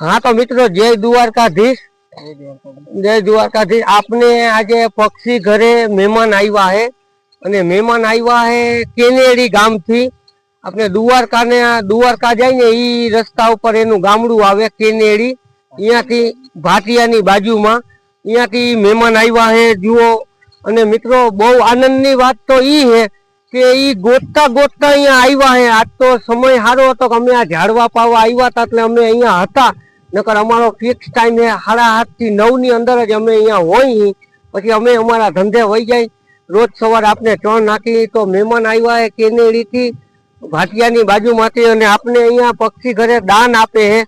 हाँ तो मित्रों जय द्वारकाधीश। जय द्वारकाधीश। आपने आज पक्षी घरे मेहमान आया है અને મહેમાન આવ્યા હે કેનેડી ગામ થી। આપણે દ્વારકા જાય ને ઈ રસ્તા ઉપર એનું ગામડું આવે કેનેડી, અહીંયાથી ભાટિયાની બાજુમાં અહીંયાથી મહેમાન આવ્યા હે જુઓ। અને મિત્રો બહુ આનંદની વાત તો ઈ હે કે ઈ ગોતતા ગોતતા અહીંયા આવ્યા હે। આજ તો સમય સારો હતો કે અમે આ ઝાડવા પાવા આવ્યા હતા એટલે અમે અહીંયા હતા, નકર અમારો ફિક્સ ટાઈમ હે 8:30 થી 9 ની અંદર જ અમે અહીંયા હોય। પછી અમે અમારા ધંધે વહી જાય। रोज सवार आपने ट्रेन नाखी तो मेहमान आया है केनेडी थी भाटियानी बाजुमांथी अने आपने अहींया पक्षी घरे दान आपे है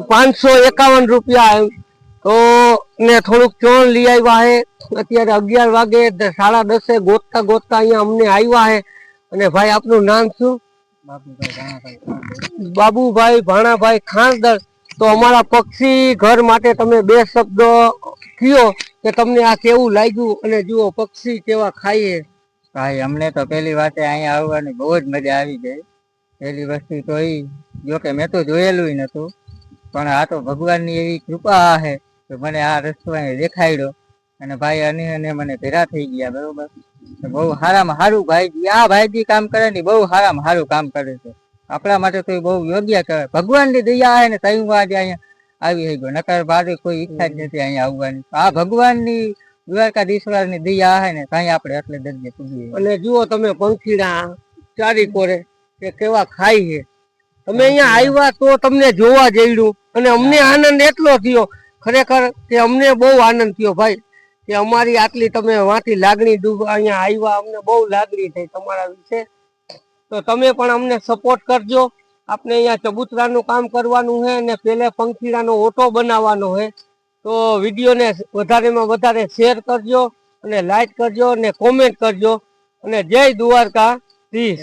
551 रुपया। तो ने थोड़ुंक चोन लई आव्या है। अत्यारे 11 वागे 10:30 गोतता गोतता अहींया अमने आव्या है। अने भाई आपनुं नाम शुं? बाबूभाई भाणाभाई खाणदर। तो अमारा पक्षी घर माटे तमे बे शब्द कहो કે તમને આ કેવું લાગ્યું અને જુઓ પક્ષી કેવા ખાય। ભાઈ અમને તો પહેલી વાતે અહીંયા આવવાની બહુ જ મજા આવી ગઈ। પહેલી વસ્તુ તો એ જો કે મેં તો જોયેલું નતું, પણ આ તો ભગવાનની એવી કૃપા છે કે મને આ રસ્તો અહીં દેખાડ્યો અને ભાઈ અને મને ભેરા થઈ ગયા। બરોબર, બહુ સારામાં સારું ભાઈજી આ ભાઈજી કામ કરે ને બહુ સારામાં સારું કામ કરે છે। આપણા માટે તો બહુ યોગ્ય કહેવાય। ભગવાનની દયા છે ને તયું આજે અહીંયા આવી ગયો, નકર બારે કોઈ ઈચ્છા જ નથી અહીંયા આવવાની। આ ભગવાનની દ્વારકાધીશ્વરની દયા છે ને ત્યાં આપણે એટલે દર્જે પૂગીએ। અને જુઓ તમે પંખીડા ચારી કોરે કે કેવા ખાય છે। તમે અહીંયા આવ્યા તો તમને જોવા જઈડ્યું અને અમને આનંદ એટલો થયો ખરેખર કે અમને બહુ આનંદ થયો ભાઈ કે અમારી આટલી તમે વાંથી લાગણી અહીંયા આવ્યા, અમને બહુ લાગણી થઈ તમારા વિશે। તો તમે પણ અમને સપોર્ટ કરજો। आपने यहाँ चबूतरा काम करवानुं है ने पहले पंखीड़ा ओटो बनावानो है। तो विडियो ने वधारे में वधारे शेर करजो, लाइक करजो ने कॉमेंट करजो। जय द्वारकाधीश।